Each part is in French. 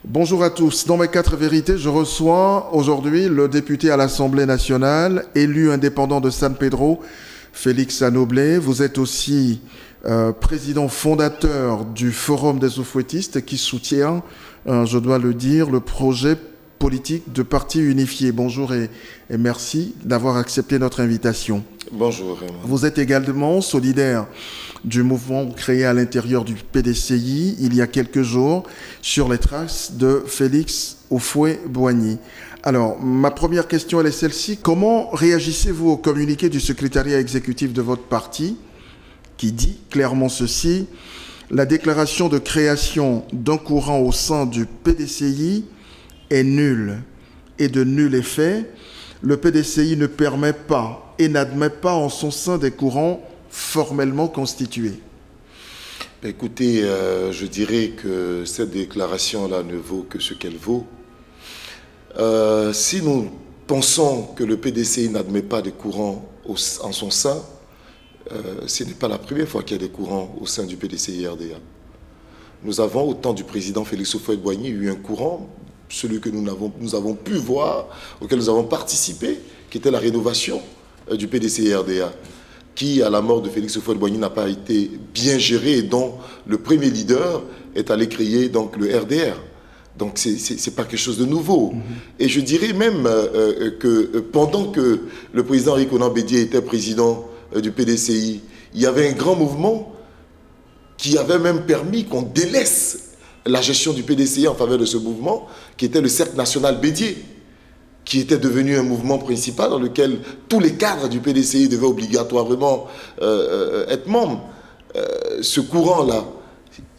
Bonjour à tous. Dans mes 4 vérités, je reçois aujourd'hui le député à l'Assemblée nationale, élu indépendant de San Pedro, Félix Anoblé. Vous êtes aussi président fondateur du Forum des Oufouettistes qui soutient, je dois le dire, le projet politique de parti unifié. Bonjour et merci d'avoir accepté notre invitation. Bonjour Raymond. Vous êtes également solidaire du mouvement créé à l'intérieur du PDCI il y a quelques jours sur les traces de Félix Houphouët-Boigny. Alors, ma première question elle est celle-ci. Comment réagissez-vous au communiqué du secrétariat exécutif de votre parti qui dit clairement ceci: la déclaration de création d'un courant au sein du PDCI est nulle et de nul effet. Le PDCI ne permet pas et n'admet pas en son sein des courants formellement constitués. Écoutez, je dirais que cette déclaration-là ne vaut que ce qu'elle vaut. Si nous pensons que le PDCI n'admet pas des courants en son sein, ce n'est pas la première fois qu'il y a des courants au sein du PDCI-RDA. Nous avons, au temps du président Félix Houphouët-Boigny, eu un courant, celui que nous avons pu voir, auquel nous avons participé, qui était la rénovation du PDCI-RDA, qui, à la mort de Félix Houphouët-Boigny, n'a pas été bien géré et dont le premier leader est allé créer donc, le RDR. Donc, ce n'est pas quelque chose de nouveau. Et je dirais même que pendant que le président Henri Konan Bédié était président du PDCI, il y avait un grand mouvement qui avait même permis qu'on délaisse la gestion du PDCI en faveur de ce mouvement, qui était le Cercle National Bédié, qui était devenu un mouvement principal dans lequel tous les cadres du PDCI devaient obligatoirement être membres. Ce courant-là,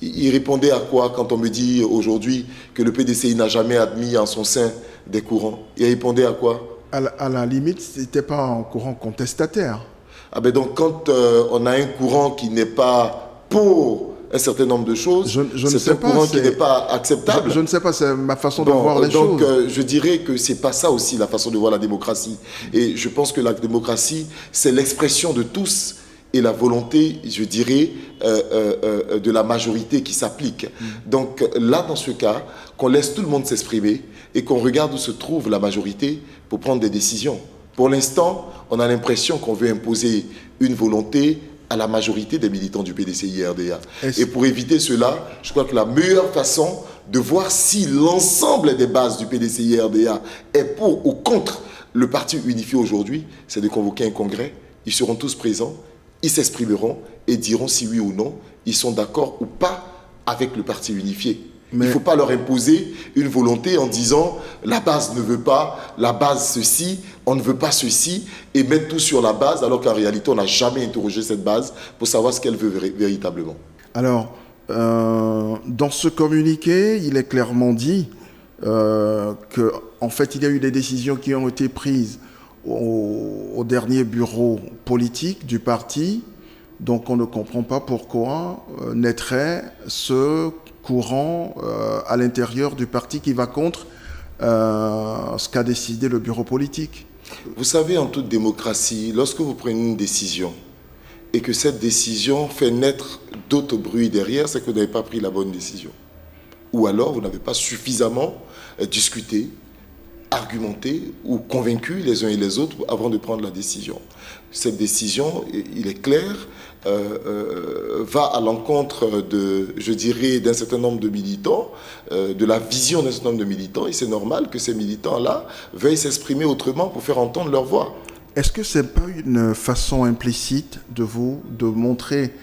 il répondait à quoi quand on me dit aujourd'hui que le PDCI n'a jamais admis en son sein des courants? Il répondait à quoi? À la limite, ce n'était pas un courant contestataire. Ah ben donc quand on a un courant qui n'est pas pour un certain nombre de choses, c'est un courant qui n'est pas acceptable. Je ne sais pas, c'est ma façon de voir les choses. Donc je dirais que ce n'est pas ça aussi la façon de voir la démocratie. Et je pense que la démocratie, c'est l'expression de tous et la volonté, je dirais, de la majorité qui s'applique. Donc là, dans ce cas, qu'on laisse tout le monde s'exprimer et qu'on regarde où se trouve la majorité pour prendre des décisions. Pour l'instant, on a l'impression qu'on veut imposer une volonté à la majorité des militants du PDCI-RDA. Et pour éviter cela, je crois que la meilleure façon de voir si l'ensemble des bases du PDCI-RDA est pour ou contre le parti unifié aujourd'hui, c'est de convoquer un congrès. Ils seront tous présents, ils s'exprimeront et diront si oui ou non, ils sont d'accord ou pas avec le parti unifié. Mais il ne faut pas leur imposer une volonté en disant la base ne veut pas, la base ceci, on ne veut pas ceci, et mettre tout sur la base alors qu'en réalité on n'a jamais interrogé cette base pour savoir ce qu'elle veut véritablement. Alors, dans ce communiqué, il est clairement dit qu'en fait il y a eu des décisions qui ont été prises au dernier bureau politique du parti, donc on ne comprend pas pourquoi naîtrait ce courant à l'intérieur du parti qui va contre ce qu'a décidé le bureau politique. Vous savez, en toute démocratie, lorsque vous prenez une décision et que cette décision fait naître d'autres bruits derrière, c'est que vous n'avez pas pris la bonne décision. Ou alors, vous n'avez pas suffisamment discuté, argumenté ou convaincu les uns et les autres avant de prendre la décision. Cette décision, il est clair, va à l'encontre de, je dirais, d'un certain nombre de militants, de la vision d'un certain nombre de militants, et c'est normal que ces militants-là veuillent s'exprimer autrement pour faire entendre leur voix. Est-ce que ce n'est pas une façon implicite de vous de montrer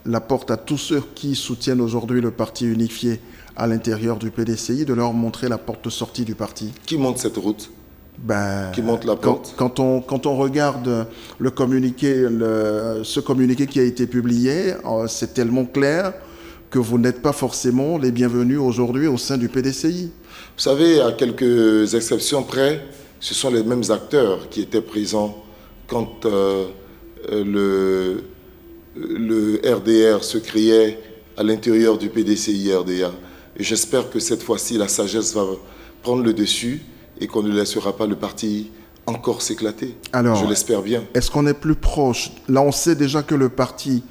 la porte à tous ceux qui soutiennent aujourd'hui le parti unifié à l'intérieur du PDCI, de leur montrer la porte de sortie du parti? Qui monte cette route? Qui monte la porte. Quand on regarde le communiqué, ce communiqué qui a été publié, c'est tellement clair que vous n'êtes pas forcément les bienvenus aujourd'hui au sein du PDCI. Vous savez, à quelques exceptions près, ce sont les mêmes acteurs qui étaient présents quand le RDR se créait à l'intérieur du PDCI-RDA. Et j'espère que cette fois-ci, la sagesse va prendre le dessus et qu'on ne laissera pas le parti encore s'éclater. Alors, je l'espère bien. Est-ce qu'on est plus proche? Là, on sait déjà que le parti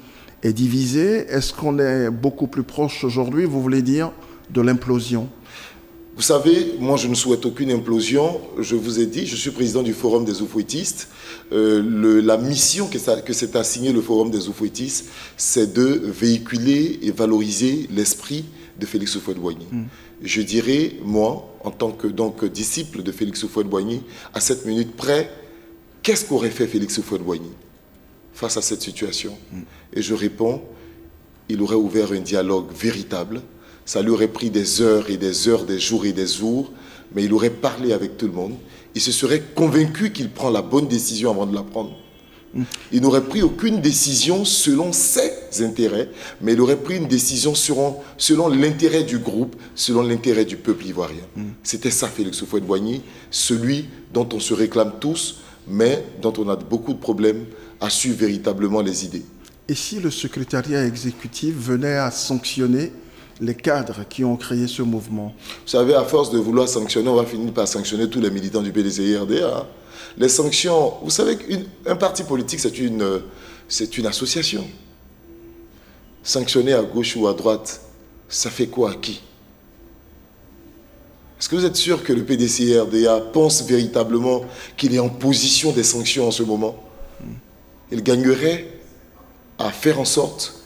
est divisé. Est-ce qu'on est beaucoup plus proche aujourd'hui, vous voulez dire, de l'implosion? Vous savez, moi je ne souhaite aucune implosion. Je vous ai dit, je suis président du Forum des Oufouettistes. La mission que s'est assignée le Forum des Oufouettistes, c'est de véhiculer et valoriser l'esprit de Félix Houphouët-Boigny. Je dirais, moi, en tant que disciple de Félix Houphouët-Boigny, à 7 minutes près, qu'est-ce qu'aurait fait Félix Houphouët-Boigny face à cette situation? Et je réponds, il aurait ouvert un dialogue véritable. Ça lui aurait pris des heures et des heures, des jours et des jours, mais il aurait parlé avec tout le monde. Il se serait convaincu qu'il prend la bonne décision avant de la prendre. Il n'aurait pris aucune décision selon ses intérêts, mais il aurait pris une décision selon l'intérêt du groupe, selon l'intérêt du peuple ivoirien. C'était ça Félix Houphouët-Boigny, celui dont on se réclame tous, mais dont on a beaucoup de problèmes à suivre véritablement les idées. Et si le secrétariat exécutif venait à sanctionner les cadres qui ont créé ce mouvement? Vous savez, à force de vouloir sanctionner, on va finir par sanctionner tous les militants du PDCI-RDA. Les sanctions, vous savez qu'un parti politique, c'est une association. Sanctionner à gauche ou à droite, ça fait quoi à qui? Est-ce que vous êtes sûr que le PDCI-RDA pense véritablement qu'il est en position des sanctions en ce moment? Il gagnerait à faire en sorte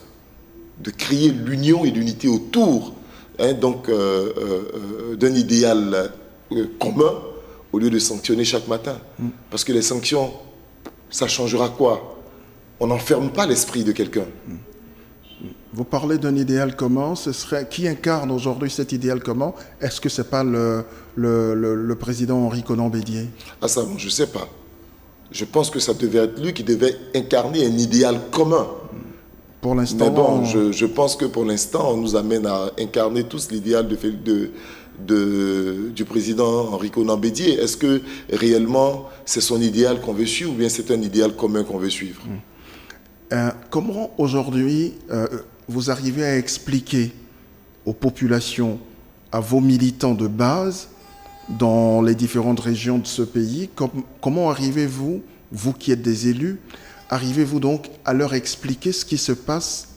de créer l'union et l'unité autour d'un idéal commun au lieu de sanctionner chaque matin. Parce que les sanctions, ça changera quoi? On n'enferme pas l'esprit de quelqu'un. Vous parlez d'un idéal commun, ce serait qui incarne aujourd'hui cet idéal commun? Est-ce que ce n'est pas le président Henri Konan Bédié? Ah ça, je ne sais pas. Je pense que ça devait être lui qui devait incarner un idéal commun. Pour l'instant, mais bon, je pense que pour l'instant, on nous amène à incarner tous l'idéal du président Henri Konan Bédié. Est-ce que réellement c'est son idéal qu'on veut suivre ou bien c'est un idéal commun qu'on veut suivre? Comment aujourd'hui vous arrivez à expliquer aux populations, à vos militants de base dans les différentes régions de ce pays, comment arrivez-vous, vous qui êtes des élus, arrivez-vous donc à leur expliquer ce qui se passe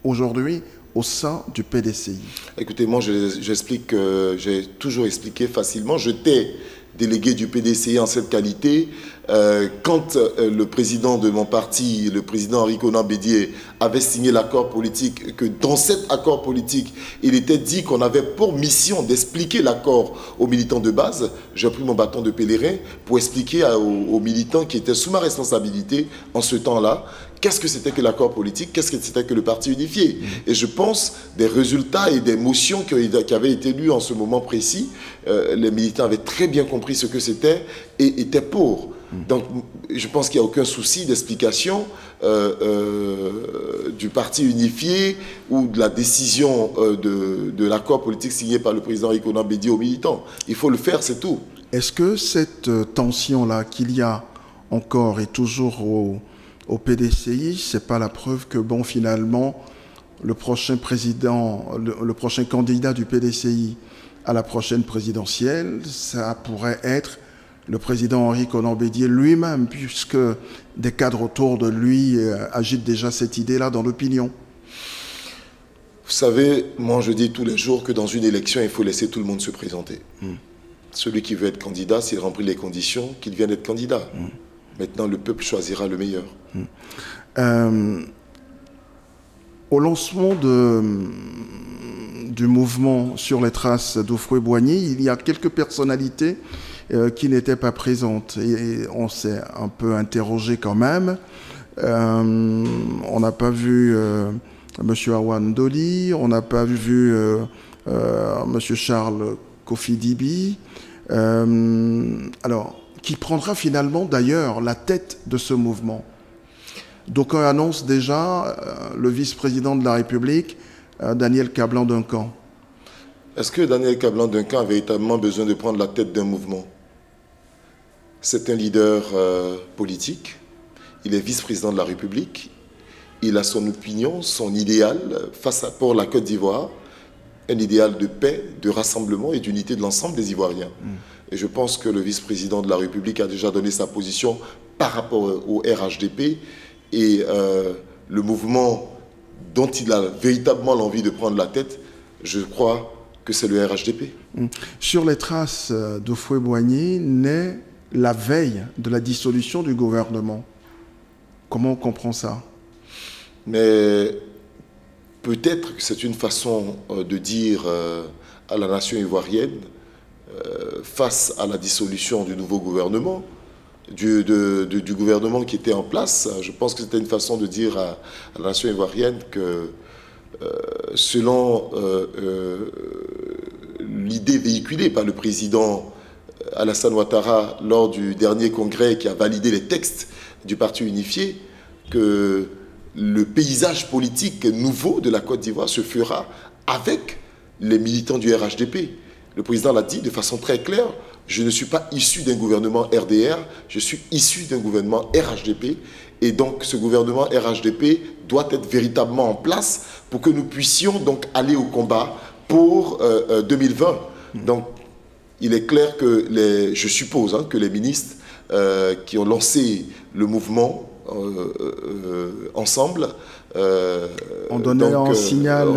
aujourd'hui au sein du PDCI? Écoutez, moi, j'explique, j'ai toujours expliqué facilement. J'étais délégué du PDCI en cette qualité. Quand le président de mon parti, le président Henri Konan Bédié, avait signé l'accord politique, que dans cet accord politique, il était dit qu'on avait pour mission d'expliquer l'accord aux militants de base, j'ai pris mon bâton de pèlerin pour expliquer aux militants qui étaient sous ma responsabilité en ce temps-là, qu'est-ce que c'était que l'accord politique, qu'est-ce que c'était que le parti unifié. Et je pense des résultats et des motions qui avaient été lues en ce moment précis, les militants avaient très bien compris ce que c'était et étaient pour. Donc je pense qu'il n'y a aucun souci d'explication du parti unifié ou de la décision de l'accord politique signé par le président Henri Konan Bédié aux militants. Il faut le faire, c'est tout. Est-ce que cette tension-là qu'il y a encore et toujours au PDCI, c'est pas la preuve que, bon, finalement, le prochain président, le prochain candidat du PDCI à la prochaine présidentielle, ça pourrait être le président Henri Konan Bédié lui-même, puisque des cadres autour de lui agitent déjà cette idée-là dans l'opinion? Vous savez, moi je dis tous les jours que dans une élection, il faut laisser tout le monde se présenter. Celui qui veut être candidat, s'il remplit les conditions, qu'il vienne être candidat. Maintenant, le peuple choisira le meilleur. Au lancement du mouvement sur les traces d'Houphouët-Boigny, il y a quelques personnalités qui n'étaient pas présentes. Et on s'est un peu interrogé quand même. On n'a pas vu M. Awan Doli, on n'a pas vu M. Charles Kofi Dibi. Alors, qui prendra finalement d'ailleurs la tête de ce mouvement? D'aucuns annoncent déjà le vice-président de la République, Daniel Kablan-Duncan. Est-ce que Daniel Kablan-Duncan a véritablement besoin de prendre la tête d'un mouvement? C'est un leader politique, il est vice-président de la République, il a son opinion, son idéal pour la Côte d'Ivoire, un idéal de paix, de rassemblement et d'unité de l'ensemble des Ivoiriens. Et je pense que le vice-président de la République a déjà donné sa position par rapport au RHDP. Et le mouvement dont il a véritablement l'envie de prendre la tête, je crois que c'est le RHDP. Sur les traces d'Houphouët-Boigny naît la veille de la dissolution du gouvernement. Comment on comprend ça? Mais peut-être que c'est une façon de dire à la nation ivoirienne, face à la dissolution du nouveau gouvernement, du gouvernement qui était en place, je pense que c'était une façon de dire à la nation ivoirienne que selon l'idée véhiculée par le président Alassane Ouattara lors du dernier congrès qui a validé les textes du Parti unifié, que le paysage politique nouveau de la Côte d'Ivoire se fera avec les militants du RHDP. Le président l'a dit de façon très claire, je ne suis pas issu d'un gouvernement RDR, je suis issu d'un gouvernement RHDP. Et donc ce gouvernement RHDP doit être véritablement en place pour que nous puissions donc aller au combat pour 2020. Donc il est clair que je suppose que les ministres qui ont lancé le mouvement ensemble ont donné un signal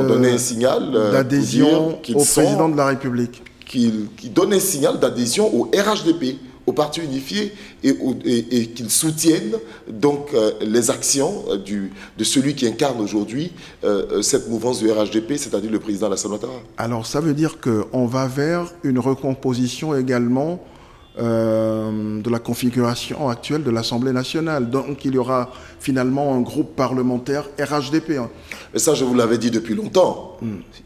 d'adhésion au président de la République. Qui donne un signal d'adhésion au RHDP, au Parti unifié, et qu'ils soutiennent donc les actions de celui qui incarne aujourd'hui cette mouvance du RHDP, c'est-à-dire le président Alassane Ouattara. Alors ça veut dire qu'on va vers une recomposition également de la configuration actuelle de l'Assemblée nationale. Donc il y aura finalement un groupe parlementaire RHDP. Mais ça, je vous l'avais dit depuis longtemps.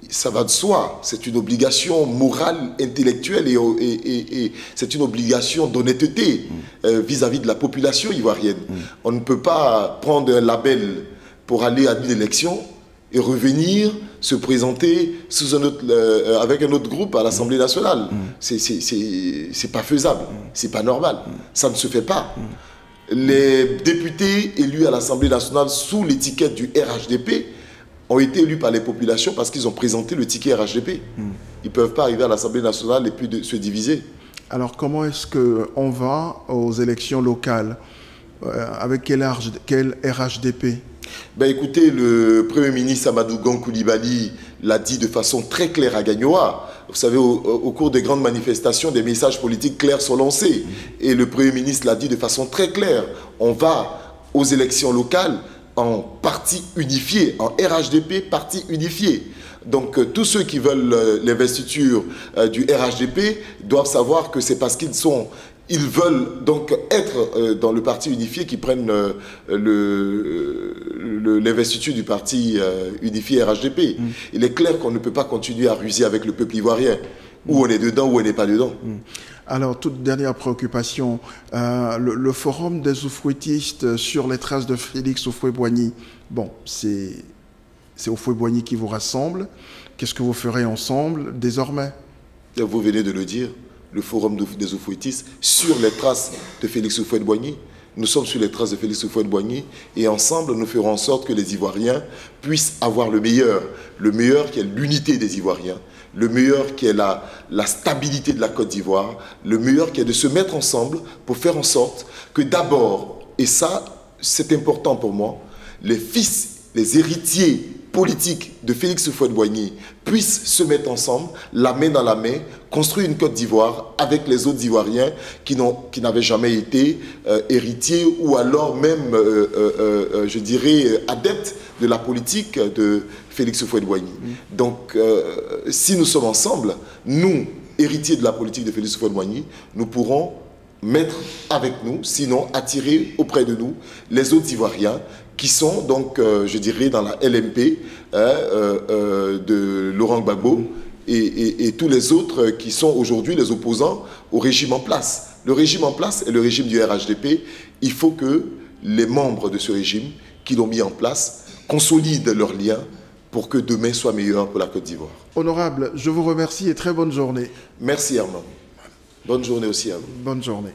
Ça va de soi. C'est une obligation morale, intellectuelle et c'est une obligation d'honnêteté vis-à-vis de la population ivoirienne. On ne peut pas prendre un label pour aller à une élection et revenir se présenter sous avec un autre groupe à l'Assemblée nationale. C'est pas faisable, c'est pas normal, ça ne se fait pas. Les députés élus à l'Assemblée nationale sous l'étiquette du RHDP ont été élus par les populations parce qu'ils ont présenté le ticket RHDP. Ils ne peuvent pas arriver à l'Assemblée nationale et puis se diviser. Alors comment est-ce qu'on va aux élections locales? Avec quel RHDP? Ben écoutez, le Premier ministre Amadou Gon Coulibaly l'a dit de façon très claire à Gagnoa. Vous savez, au cours des grandes manifestations, des messages politiques clairs sont lancés. Et le Premier ministre l'a dit de façon très claire. On va aux élections locales en parti unifié, en RHDP parti unifié. Donc tous ceux qui veulent l'investiture du RHDP doivent savoir que c'est parce ils veulent donc être dans le parti unifié qui prennent l'investiture du parti unifié RHDP. Il est clair qu'on ne peut pas continuer à ruser avec le peuple ivoirien. Ou on est dedans ou on n'est pas dedans. Alors, toute dernière préoccupation, le forum des Houphouëtistes sur les traces de Félix Houphouët-Boigny. Bon, c'est Houphouët-Boigny qui vous rassemble. Qu'est-ce que vous ferez ensemble désormais? Vous venez de le dire. Le forum des Houphouëtistes sur les traces de Félix Houphouët-Boigny. Nous sommes sur les traces de Félix Houphouët-Boigny et ensemble, nous ferons en sorte que les Ivoiriens puissent avoir le meilleur qui est l'unité des Ivoiriens, le meilleur qui est la stabilité de la Côte d'Ivoire, le meilleur qui est de se mettre ensemble pour faire en sorte que d'abord, et ça c'est important pour moi, les fils, les héritiers politiques de Félix Houphouët-Boigny puissent se mettre ensemble, la main dans la main, construire une Côte d'Ivoire avec les autres Ivoiriens qui n'avaient jamais été héritiers ou alors même, je dirais, adeptes de la politique de Félix Houphouët-Boigny. Donc, si nous sommes ensemble, nous, héritiers de la politique de Félix Houphouët-Boigny, nous pourrons mettre avec nous, sinon attirer auprès de nous les autres Ivoiriens qui sont donc, je dirais, dans la LMP de Laurent Gbagbo et tous les autres qui sont aujourd'hui les opposants au régime en place. Le régime en place est le régime du RHDP. Il faut que les membres de ce régime qui l'ont mis en place consolident leurs liens pour que demain soit meilleur pour la Côte d'Ivoire. Honorable, je vous remercie et très bonne journée. Merci Herman. Bonne journée aussi à vous. Bonne journée.